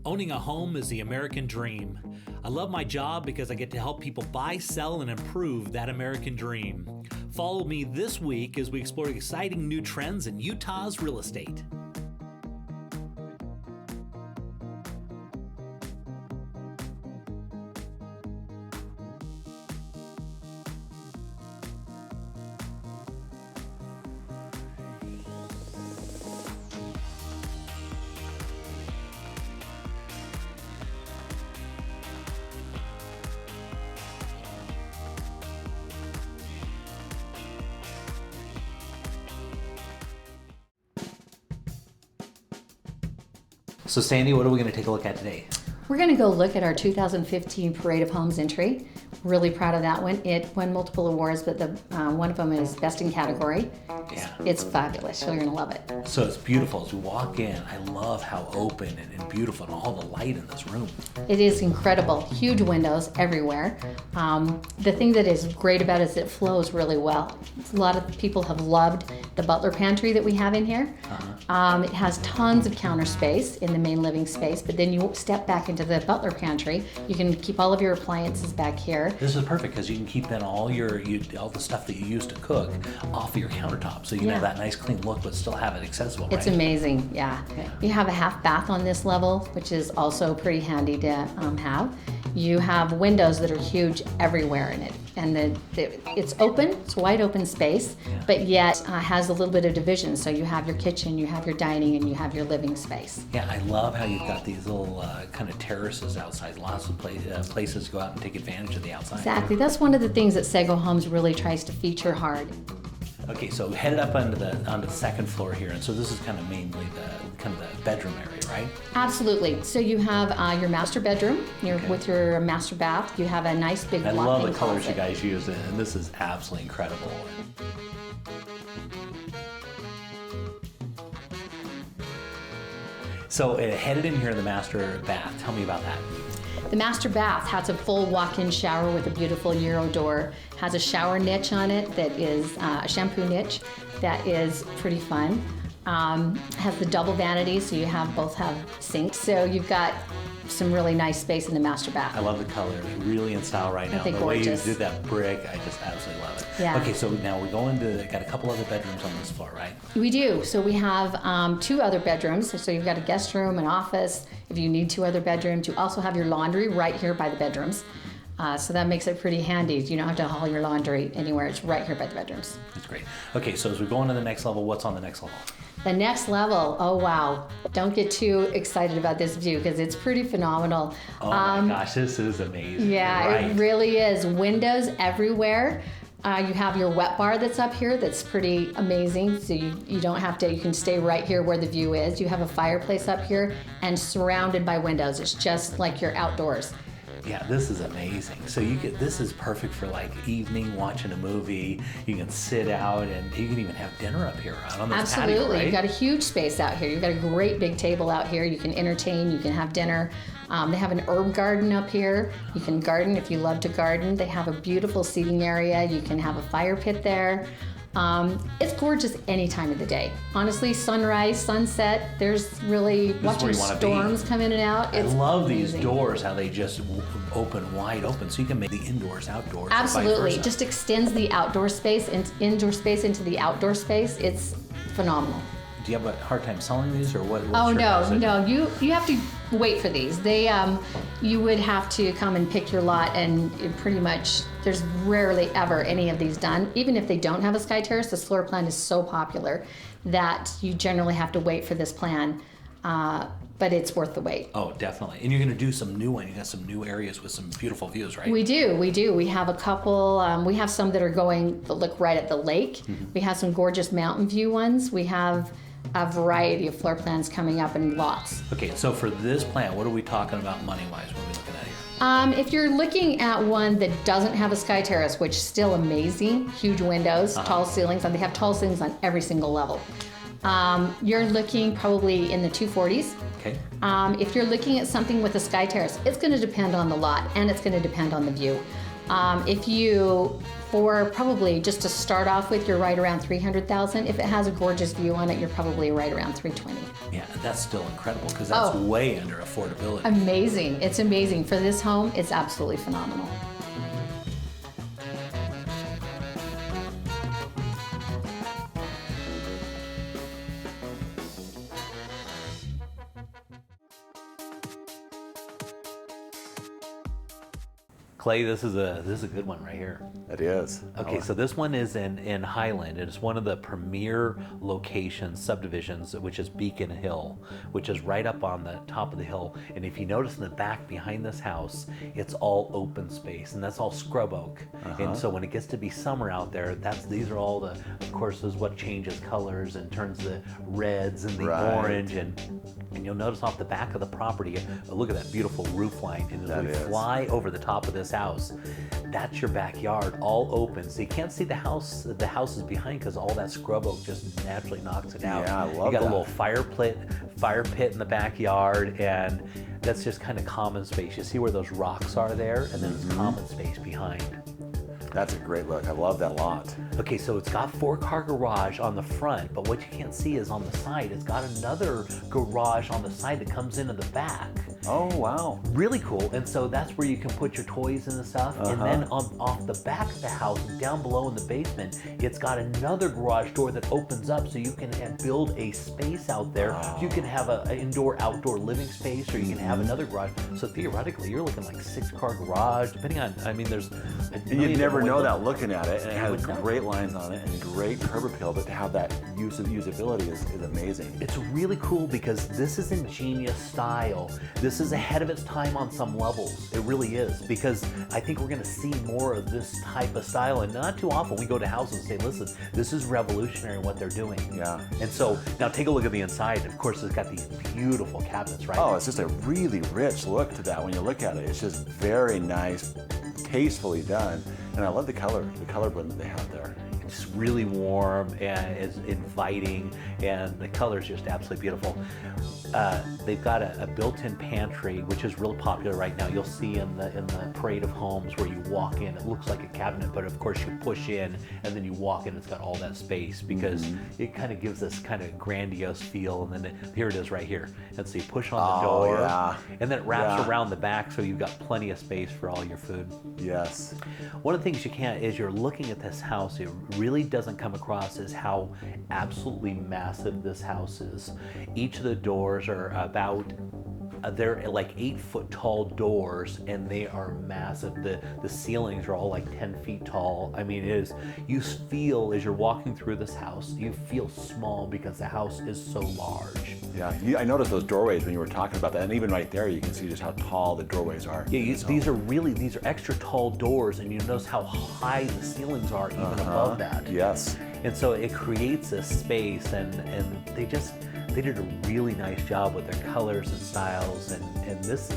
Owning a home is the American dream. I love my job because I get to help people buy, sell, and improve that American dream. Follow me this week as we explore exciting new trends in Utah's real estate. So Sandy, what are we going to take a look at today? We're going to go look at our 2015 Parade of Homes entry. Really proud of that one. It won multiple awards, but one of them is Best in Category. Yeah. It's fabulous. You're going to love it. So it's beautiful. As we walk in, I love how open and beautiful and all the light in this room. It is incredible. Huge windows everywhere. The thing that is great about it is it flows really well. A lot of people have loved the butler pantry that we have in here. It has tons of counter space in the main living space, but then you step back into the butler pantry. You can keep all of your appliances back here. This is perfect because you can keep then all the stuff that you use to cook off of your countertop, so you can have that nice clean look, but still have it accessible. It's amazing, yeah. You have a half bath on this level, which is also pretty handy to have. You have windows that are huge everywhere in it, and it's open, it's wide open space, but yet has a little bit of division. So you have your kitchen, you have your dining, and you have your living space. Yeah, I love how you've got these little kind of terraces outside, lots of places to go out and take advantage of the outside. Exactly, that's one of the things that Sego Homes really tries to feature hard. Okay, so headed up onto the second floor here, and so this is kind of mainly the bedroom area, right? Absolutely. So you have your master bedroom with your master bath. You have a nice big walk-in closet. I love the colors you guys use, and this is absolutely incredible. So headed in here in the master bath. Tell me about that. The master bath has a full walk-in shower with a beautiful Euro door. Has a shower niche on it that is a shampoo niche that is pretty fun. Has the double vanity, so you both have sinks. So you've got some really nice space in the master bath. I love the colors, really in style right now. The way you did that brick, I just absolutely love it. Yeah. Okay, so now we're got a couple other bedrooms on this floor, right? We do. So we have 2 other bedrooms. So you've got a guest room, an office. If you need 2 other bedrooms, you also have your laundry right here by the bedrooms. So that makes it pretty handy. You don't have to haul your laundry anywhere. It's right here by the bedrooms. That's great. Okay, so as we go on to the next level, what's on the next level? The next level, oh wow. Don't get too excited about this view because it's pretty phenomenal. Oh my gosh, this is amazing. Yeah, right. It really is. Windows everywhere. You have your wet bar that's up here that's pretty amazing. So you don't have to, you can stay right here where the view is. You have a fireplace up here and surrounded by windows. It's just like you're outdoors. Yeah, this is amazing. So this is perfect for like evening, watching a movie. You can sit out and you can even have dinner up here out on this patio, Absolutely, right? You've got a huge space out here. You've got a great big table out here. You can entertain, you can have dinner. They have an herb garden up here. You can garden if you love to garden. They have a beautiful seating area. You can have a fire pit there. It's gorgeous any time of the day. Honestly, sunrise, sunset, there's really watching storms come in and out. I love these doors, how they just open wide open, so you can make the indoors outdoors. Absolutely, it just extends the outdoor space and indoor space into the outdoor space. It's phenomenal. Do you have a hard time selling these, or what? Oh no, you have to wait for these. They you would have to come and pick your lot, and pretty much there's rarely ever any of these done. Even if they don't have a sky terrace, this floor plan is so popular that you generally have to wait for this plan. But it's worth the wait. Oh, definitely. And you're going to do some new one. You got some new areas with some beautiful views, right? We do. We have a couple. We have some that look right at the lake. Mm-hmm. We have some gorgeous mountain view ones. We have a variety of floor plans coming up in lots. Okay, so for this plan, what are we talking about money-wise? What are we looking at here? If you're looking at one that doesn't have a sky terrace, which is still amazing, huge windows, tall ceilings, and they have tall ceilings on every single level. You're looking probably in the 240s. Okay. If you're looking at something with a sky terrace, it's going to depend on the lot and it's going to depend on the view. If you for probably just to start off with, you're right around 300,000. If it has a gorgeous view on it, you're probably right around 320. Yeah, that's still incredible because that's way under affordability. Amazing. It's amazing. For this home, it's absolutely phenomenal. Clay, this is a good one right here. It is. Okay, so this one is in Highland. It's one of the premier locations, subdivisions, which is Beacon Hill, which is right up on the top of the hill. And if you notice in the back behind this house, it's all open space, and that's all scrub oak. And so when it gets to be summer out there, these are all of course, this is what changes colors and turns the reds and the orange. And you'll notice off the back of the property, look at that beautiful roof line. And as we fly over the top of this house, that's your backyard, all open. So you can't see the houses behind because all that scrub oak just naturally knocks it out. Yeah, I love that. You got a little fire pit in the backyard, and that's just kind of common space. You see where those rocks are there, and then it's common space behind. That's a great look. I love that lot. Okay, so it's got 4-car garage on the front, but what you can't see is on the side, it's got another garage on the side that comes into the back. Oh, wow. Really cool. And so that's where you can put your toys and stuff. And then off the back of the house, down below in the basement, it's got another garage door that opens up so you can build a space out there. Wow. You can have an indoor-outdoor living space, or you can have another garage. So theoretically, you're looking like 6-car garage, depending on, I mean, there's You'd never know that looking at it, and it has great lines on it and great curb appeal, but to have that usability is amazing. It's really cool because this is ingenious style. This is ahead of its time on some levels. It really is, because I think we're going to see more of this type of style, and not too often we go to houses and say, listen, this is revolutionary what they're doing. Yeah. And so now take a look at the inside. Of course, it's got these beautiful cabinets, right? Oh, it's just a really rich look to that when you look at it. It's just very nice, tastefully done, and I love the color blend that they have there. It's really warm and it's inviting, and the color is just absolutely beautiful. They've got a built-in pantry, which is real popular right now. You'll see in the parade of homes where you walk in, it looks like a cabinet, but of course you push in and then you walk in, it's got all that space because it kind of gives this kind of grandiose feel. And then here it is right here. And so you push on the door, and then it wraps around the back, so you've got plenty of space for all your food. Yes. One of the things you can't, is you're looking at this house, it really doesn't come across as how absolutely massive this house is. Each of the doors are about, they're like 8-foot tall doors, and they are massive. The ceilings are all like 10 feet tall. I mean, it is, you feel as you're walking through this house, you feel small because the house is so large. Yeah, I noticed those doorways when you were talking about that, and even right there you can see just how tall the doorways are. Yeah, these are extra tall doors, and you notice how high the ceilings are even above that. Yes. And so it creates a space, and they did a really nice job with their colors and styles. And this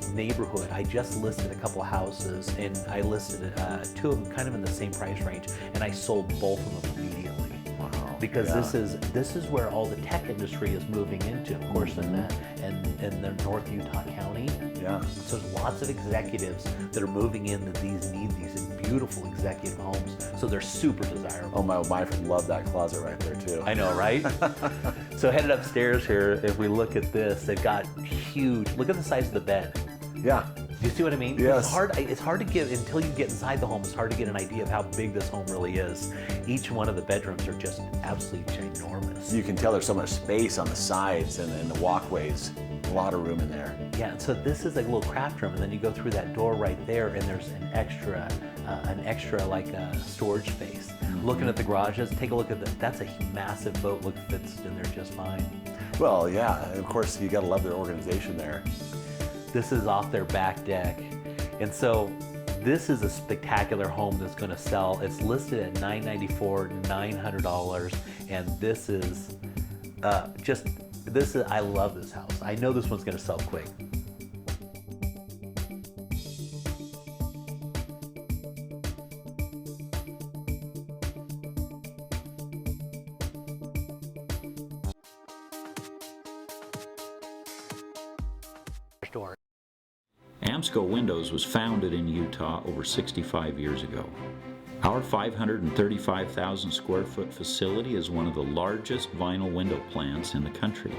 neighborhood, I just listed a couple of houses, and I listed 2 of them kind of in the same price range, and I sold both of them immediately. Because this is where all the tech industry is moving into, of course, in the North Utah County. Yeah. So there's lots of executives that are moving in that need these beautiful executive homes. So they're super desirable. Oh, my wife would love that closet right there too. I know, right? So headed upstairs here, if we look at this, they've got huge, look at the size of the bed. Yeah. Do you see what I mean? Yes. It's hard to get, until you get inside the home, it's hard to get an idea of how big this home really is. Each one of the bedrooms are just absolutely ginormous. You can tell there's so much space on the sides and the walkways. A lot of room in there. Yeah, and so this is like a little craft room, and then you go through that door right there, and there's an extra like storage space. Looking at the garages, take a look at that's a massive boat. Look, fits in there just fine. Well, yeah, of course you gotta love their organization there. This is off their back deck, and so this is a spectacular home that's going to sell. It's listed at $994,900, and this is I love this house. I know this one's going to sell quick. Amsco Windows was founded in Utah over 65 years ago. Our 535,000 square foot facility is one of the largest vinyl window plants in the country.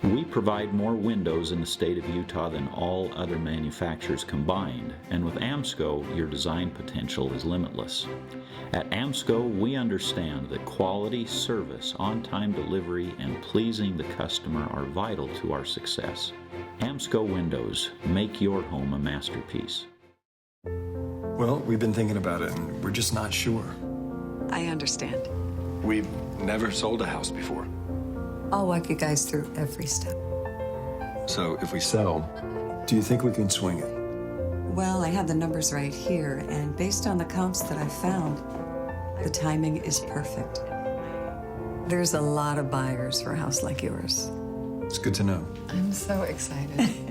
We provide more windows in the state of Utah than all other manufacturers combined, and with AMSCO, your design potential is limitless. At AMSCO, we understand that quality, service, on-time delivery, and pleasing the customer are vital to our success. AMSCO Windows, make your home a masterpiece. Well, we've been thinking about it, and we're just not sure. I understand. We've never sold a house before. I'll walk you guys through every step. So if we sell, do you think we can swing it? Well, I have the numbers right here, and based on the comps that I've found, the timing is perfect. There's a lot of buyers for a house like yours. It's good to know. I'm so excited.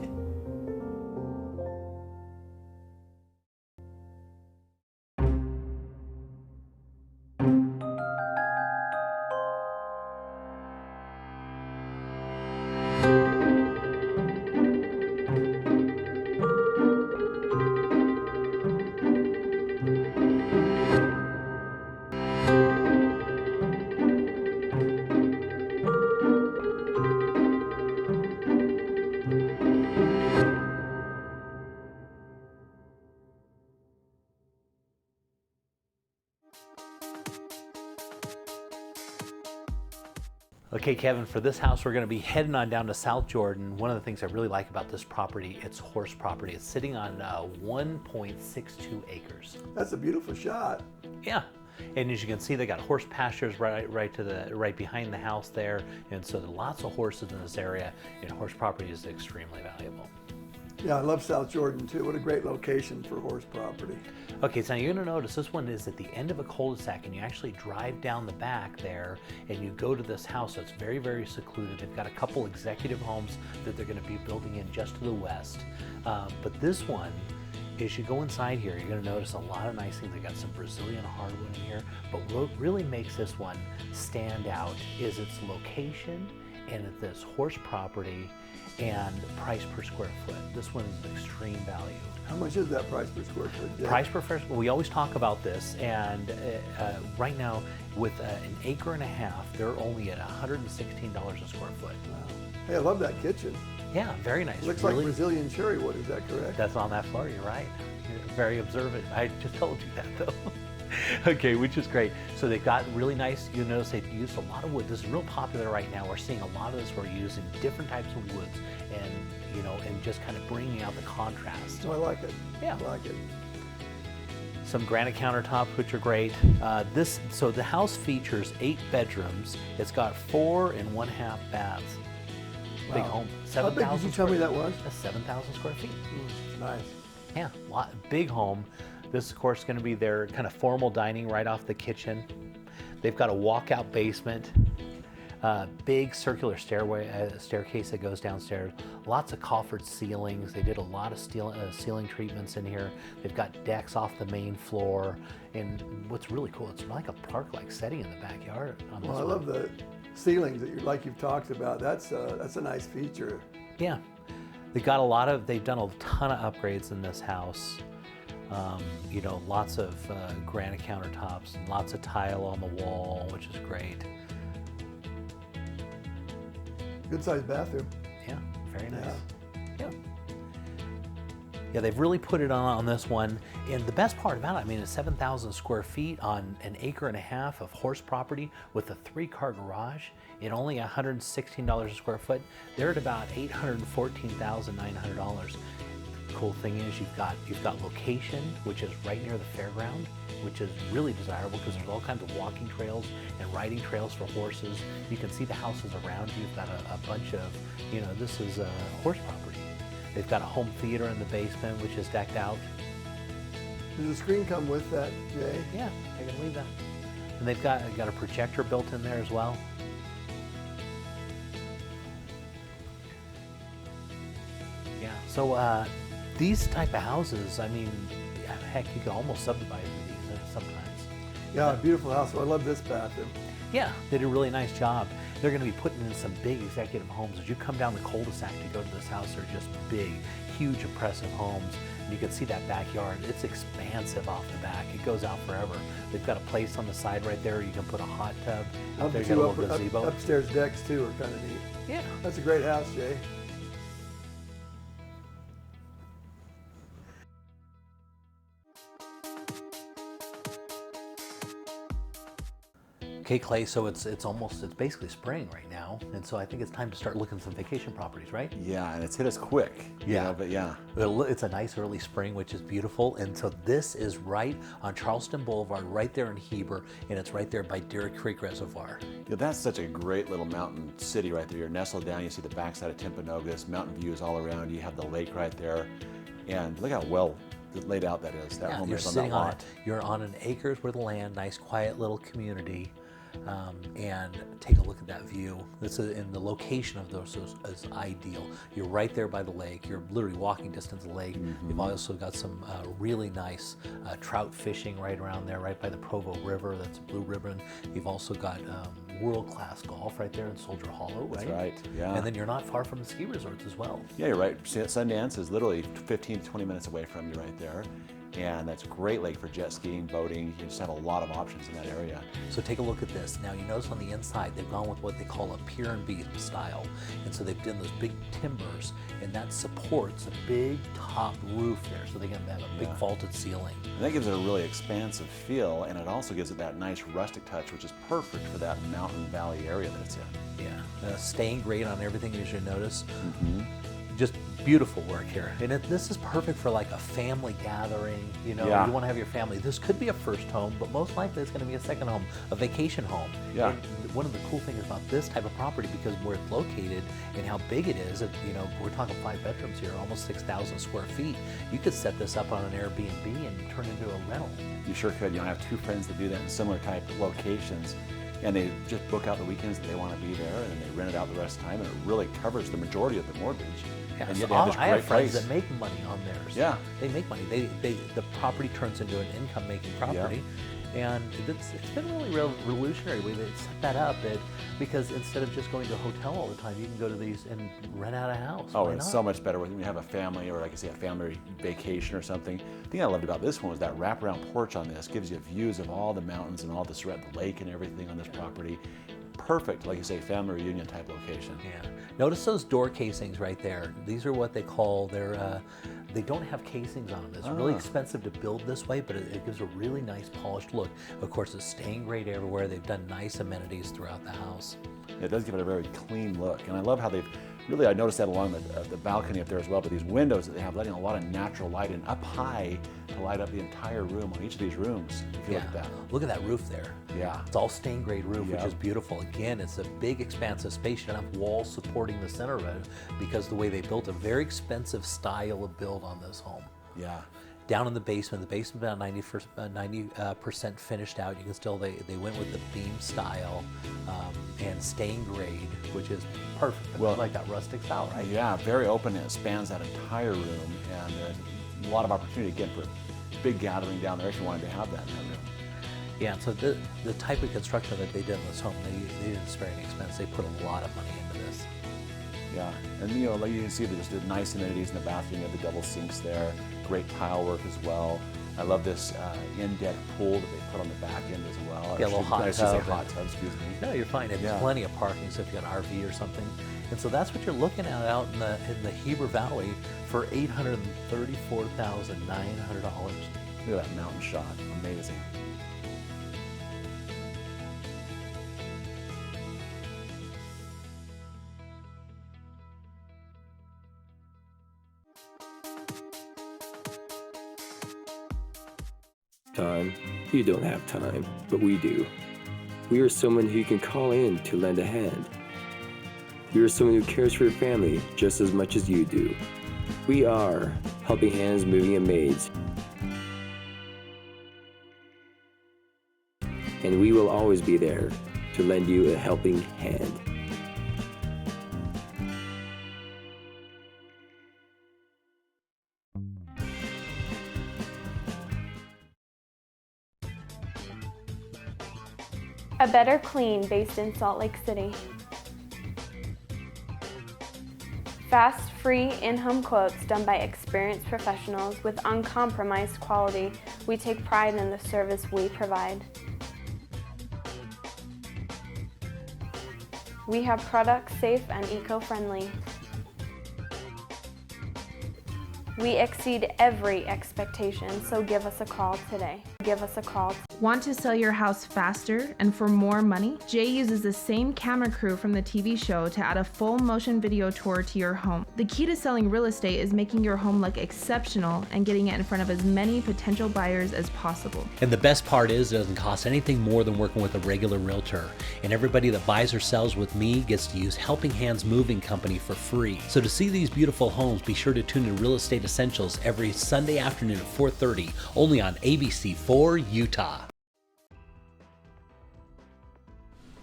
Okay, Kevin, for this house, we're going to be heading on down to South Jordan. One of the things I really like about this property, it's horse property. It's sitting on 1.62 acres. That's a beautiful shot. Yeah, and as you can see, they got horse pastures right behind the house there, and so there are lots of horses in this area, and horse property is extremely valuable. Yeah, I love South Jordan too. What a great location for horse property. Okay, so you're gonna notice this one is at the end of a cul-de-sac, and you actually drive down the back there and you go to this house. So it's very, very secluded. They've got a couple executive homes that they're gonna be building in just to the west. But this one, as you go inside here, you're gonna notice a lot of nice things. They got some Brazilian hardwood in here, but what really makes this one stand out is its location and at this horse property and price per square foot. This one is extreme value. How much is that price per square foot? Jay? Price per square foot, we always talk about this, and right now with an acre and a half, they're only at $116 a square foot. Wow. Hey, I love that kitchen. Yeah, very nice. Looks really, like Brazilian cherry wood, is that correct? That's on that floor, you're right. You're very observant. I just told you that though. Okay, which is great. So they've got really nice, you notice they've used a lot of wood. This is real popular right now. We're seeing a lot of this where we're using different types of woods and, you know, and just kind of bringing out the contrast. Oh, I like it. Yeah. I like it. Some granite countertops, which are great. So the house features 8 bedrooms. It's got 4 1/2 baths. Big Wow. home. How big did you tell me that was? 7,000 square feet. Nice. Yeah, big home. This, of course, is going to be their kind of formal dining right off the kitchen. They've got a walkout basement, big circular staircase that goes downstairs. Lots of coffered ceilings. They did a lot of ceiling treatments in here. They've got decks off the main floor. And what's really cool, it's like a park-like setting in the backyard on this Well, I love the ceilings that you've talked about. That's a nice feature. Yeah, they've done a ton of upgrades in this house. You know, lots of granite countertops, and lots of tile on the wall, which is great. Good sized bathroom. Yeah, very nice. Yeah, they've really put it on this one. And the best part about it, I mean, it's 7,000 square feet on an acre and a half of horse property with a 3-car garage at only $116 a square foot. They're at about $814,900. Cool thing is you've got location, which is right near the fairground, which is really desirable because there's all kinds of walking trails and riding trails for horses. You can see the houses around you. You've got a bunch of, you know, this is a horse property. They've got a home theater in the basement, which is decked out. Does the screen come with that, Jay? Yeah, I can leave that. And they've got a projector built in there as well. Yeah, so these type of houses, I mean, heck, you could almost subdivide these sometimes. Yeah, beautiful house. I love this bathroom. Yeah, they did a really nice job. They're going to be putting in some big executive homes. As you come down the cul-de-sac to go to this house, they're just big, huge, impressive homes. And you can see that backyard. It's expansive off the back. It goes out forever. They've got a place on the side right there. You can put a hot tub. Out there, you got a little gazebo. Upstairs decks too are kind of neat. Yeah. That's a great house, Jay. Okay, Clay, so it's basically spring right now, and so I think it's time to start looking at some vacation properties, right? Yeah, and it's hit us quick. You know, but yeah. It's a nice early spring, which is beautiful, and so this is right on Charleston Boulevard, right there in Heber, and it's right there by Deer Creek Reservoir. You know, that's such a great little mountain city right there. You're nestled down, you see the backside of Timpanogos, mountain views all around, you have the lake right there, and look how well laid out that is. That home is on that lot. You're on an acre's worth of land, nice quiet little community. And take a look at that view. And the location of those is ideal. You're right there by the lake. You're literally walking distance of the lake. You've also got some really nice trout fishing right around there, right by the Provo River. That's a Blue Ribbon. You've also got world-class golf right there in Soldier Hollow, right? That's right, yeah. And then you're not far from the ski resorts as well. Yeah, you're right. Sundance is literally 15 to 20 minutes away from you right there. And that's a great lake for jet skiing, boating. You just have a lot of options in that area. So take a look at this. Now you notice on the inside they've gone with what they call a pier and beam style. And so they've done those big timbers, and that supports a big top roof there. So they can have a big vaulted ceiling. And that gives it a really expansive feel, and it also gives it that nice rustic touch, which is perfect for that mountain valley area that it's in. Yeah, staying great on everything, as you notice. Just beautiful work here. And this is perfect for like a family gathering, you know, you want to have your family. This could be a first home, but most likely it's going to be a second home, a vacation home. Yeah. And one of the cool things about this type of property, because where it's located and how big it is, you know, we're talking 5 bedrooms here, almost 6,000 square feet. You could set this up on an Airbnb and turn it into a rental. You sure could. You know, I have 2 friends that do that in similar type locations. And they just book out the weekends that they want to be there, and they rent it out the rest of the time, and it really covers the majority of the mortgage. Yeah, and so yet they have this I have great friends place. that make money on theirs. Yeah. They make money. The property turns into an income-making property. And it's been really revolutionary the way they set that up, because instead of just going to a hotel all the time, you can go to these and rent out a house. Oh, it's so much better when you have a family, or like I say, a family vacation or something. The thing I loved about this one was that wraparound porch on this gives you views of all the mountains and all the lake and everything on this property. Perfect, like you say, family reunion type location. Yeah. Notice those door casings right there. These are what they call they don't have casings on them. It's really expensive to build this way, but it gives a really nice polished look. Of course, it's staying great everywhere. They've done nice amenities throughout the house. It does give it a very clean look, and I love how they've really, I noticed that along the balcony up there as well, but these windows that they have letting a lot of natural light in up high to light up the entire room on each of these rooms. If you look at that. Look at that roof there. Yeah. It's all stained grade roof, which is beautiful. Again, it's a big expansive space. You don't have walls supporting the center of it, because the way they built a very expensive style of build on this home. Yeah. Down in the basement about 90% finished out. You can still, they went with the beam style and stained grade, which is perfect. Well, like that rustic style, right? Yeah, very open, and it spans that entire room, and a lot of opportunity again for big gathering down there if you wanted to have that in that room. Yeah, so the type of construction that they did in this home, they didn't spare any expense. They put a lot of money into this. Yeah, and you know, like you can see, there's the nice amenities in the bathroom. You have the double sinks there, great tile work as well. I love this in-deck pool that they put on the back end as well. Yeah, a little hot tub. Hot tub, excuse me. No, you're fine. It's plenty of parking, so if you got an RV or something. And so that's what you're looking at out in the Heber Valley for $834,900. Look at that mountain shot, amazing. Time. You don't have time, but we do. We are someone who you can call in to lend a hand. We are someone who cares for your family just as much as you do. We are Helping Hands Moving and Maids. And we will always be there to lend you a helping hand. A Better Clean, based in Salt Lake City. Fast, free, in-home quotes done by experienced professionals with uncompromised quality. We take pride in the service we provide. We have products safe and eco-friendly. We exceed every expectation, so give us a call today. Give us a call. Want to sell your house faster and for more money? Jay uses the same camera crew from the TV show to add a full motion video tour to your home. The key to selling real estate is making your home look exceptional and getting it in front of as many potential buyers as possible. And the best part is it doesn't cost anything more than working with a regular realtor. And everybody that buys or sells with me gets to use Helping Hands Moving Company for free. So to see these beautiful homes, be sure to tune in Real Estate Essentials every Sunday afternoon at 4:30, only on ABC4 Utah.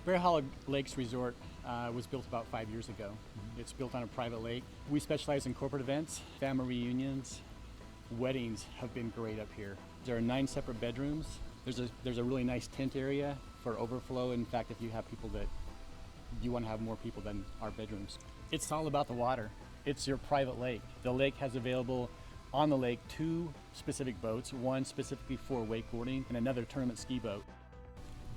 Bear Hollow Lakes Resort was built about 5 years ago. It's built on a private lake. We specialize in corporate events, family reunions, weddings have been great up here. There are 9 separate bedrooms. There's a really nice tent area for overflow. In fact, if you have people that you want to have more people than our bedrooms. It's all about the water. It's your private lake. The lake has available on the lake 2 specific boats, one specifically for wakeboarding and another tournament ski boat.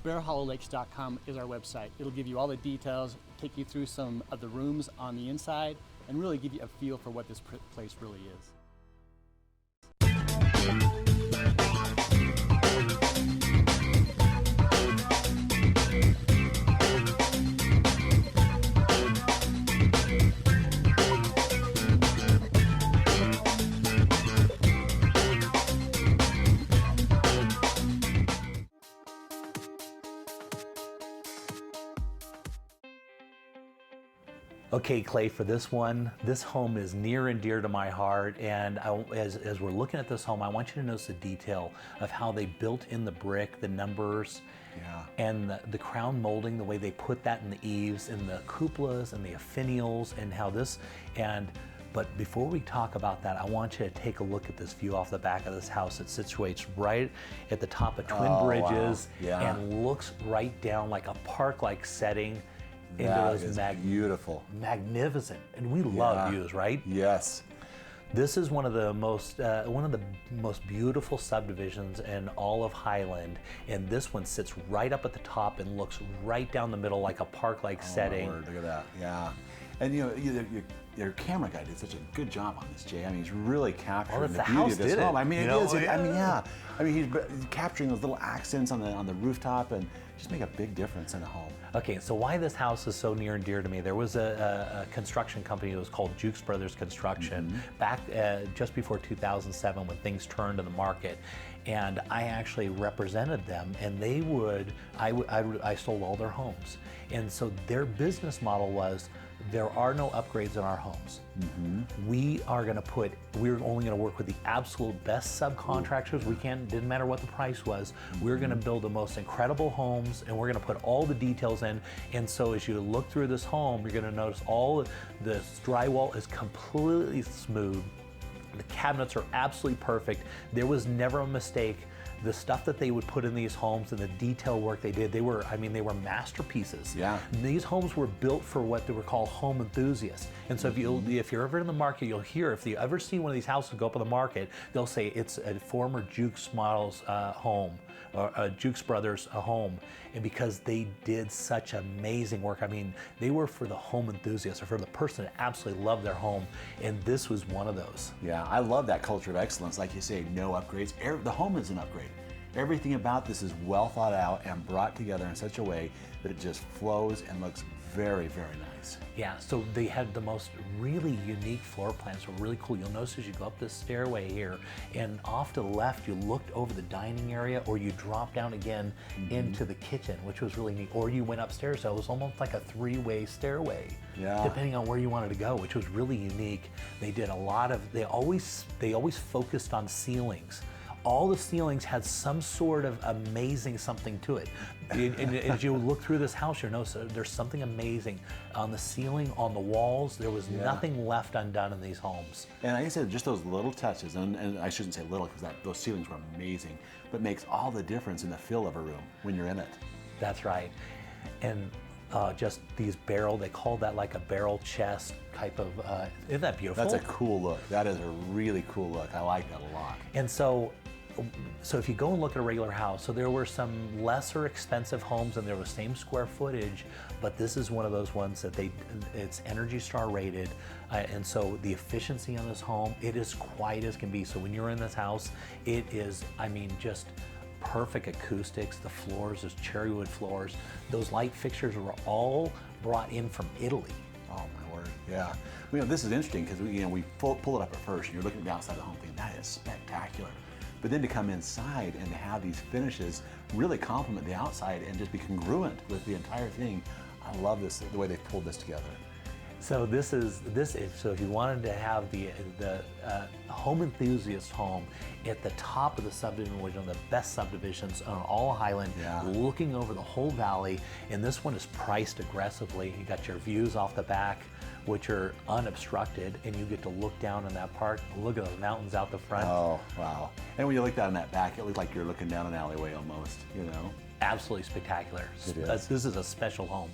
BearHollowLakes.com is our website. It'll give you all the details, take you through some of the rooms on the inside, and really give you a feel for what this place really is. Okay, Clay, for this one, this home is near and dear to my heart, and as we're looking at this home, I want you to notice the detail of how they built in the brick, the numbers, and the crown molding, the way they put that in the eaves, and the cupolas, and the finials, and how this, but before we talk about that, I want you to take a look at this view off the back of this house. It situates right at the top of Twin Bridges and looks right down like a park-like setting. That is beautiful. Magnificent. And we love views, right? Yes. This is one of the most beautiful subdivisions in all of Highland, and this one sits right up at the top and looks right down the middle like a park-like setting. Look at that, yeah. And your camera guy did such a good job on this, Jay. I mean, he's really capturing the beauty of this home. I mean, he's capturing those little accents on the rooftop and just make a big difference in the home. Okay, so why this house is so near and dear to me, there was a construction company that was called Jukes Brothers Construction back just before 2007 when things turned in the market. And I actually represented them, and I sold all their homes. And so their business model was, there are no upgrades in our homes. We're only gonna work with the absolute best subcontractors. Didn't matter what the price was. We're gonna build the most incredible homes, and we're gonna put all the details in. And so as you look through this home, you're gonna notice all the drywall is completely smooth. The cabinets are absolutely perfect. There was never a mistake. The stuff that they would put in these homes and the detail work they did, they were masterpieces. Yeah. These homes were built for what they were called home enthusiasts. And so if you're ever in the market, you'll hear, if you ever see one of these houses go up on the market, they'll say it's a former Jukes Models home, or a Jukes Brothers home. And because they did such amazing work, I mean, they were for the home enthusiast, or for the person that absolutely loved their home, and this was one of those. Yeah, I love that culture of excellence. Like you say, no upgrades. The home is an upgrade. Everything about this is well thought out and brought together in such a way that it just flows and looks very, very nice. Yeah, so they had the most really unique floor plans, so really cool. You'll notice as you go up this stairway here, and off to the left, you looked over the dining area, or you dropped down again into the kitchen, which was really neat, or you went upstairs, so it was almost like a 3-way stairway, depending on where you wanted to go, which was really unique. They did a lot of, they always focused on ceilings. All the ceilings had some sort of amazing something to it. And as you look through this house, you'll notice there's something amazing on the ceiling, on the walls. There was nothing left undone in these homes. And like I said, just those little touches, and I shouldn't say little because those ceilings were amazing, but makes all the difference in the feel of a room when you're in it. That's right. And just these barrel, they call that like a barrel chest type of, isn't that beautiful? That's a cool look. That is a really cool look. I like that a lot. And so if you go and look at a regular house, so there were some lesser expensive homes and they were the same square footage, but this is one of those ones that it's Energy Star rated, and so the efficiency on this home, it is quiet as can be. So when you're in this house, it is, I mean, just perfect acoustics. The floors, those cherry wood floors, those light fixtures were all brought in from Italy. Oh my word, yeah. You know, this is interesting because we pull it up at first and you're looking at the outside of the home thinking, that is spectacular. But then to come inside and to have these finishes really complement the outside and just be congruent with the entire thing, I love this, the way they've pulled this together. So so if you wanted to have the home enthusiast home at the top of the subdivision, which is one of the best subdivisions on all of Highland, looking over the whole valley, and this one is priced aggressively. You got your views off the back, which are unobstructed, and you get to look down in that park, look at the mountains out the front. Oh, wow. And when you look down in that back, it looks like you're looking down an alleyway almost, you know? Absolutely spectacular. It is. This is a special home.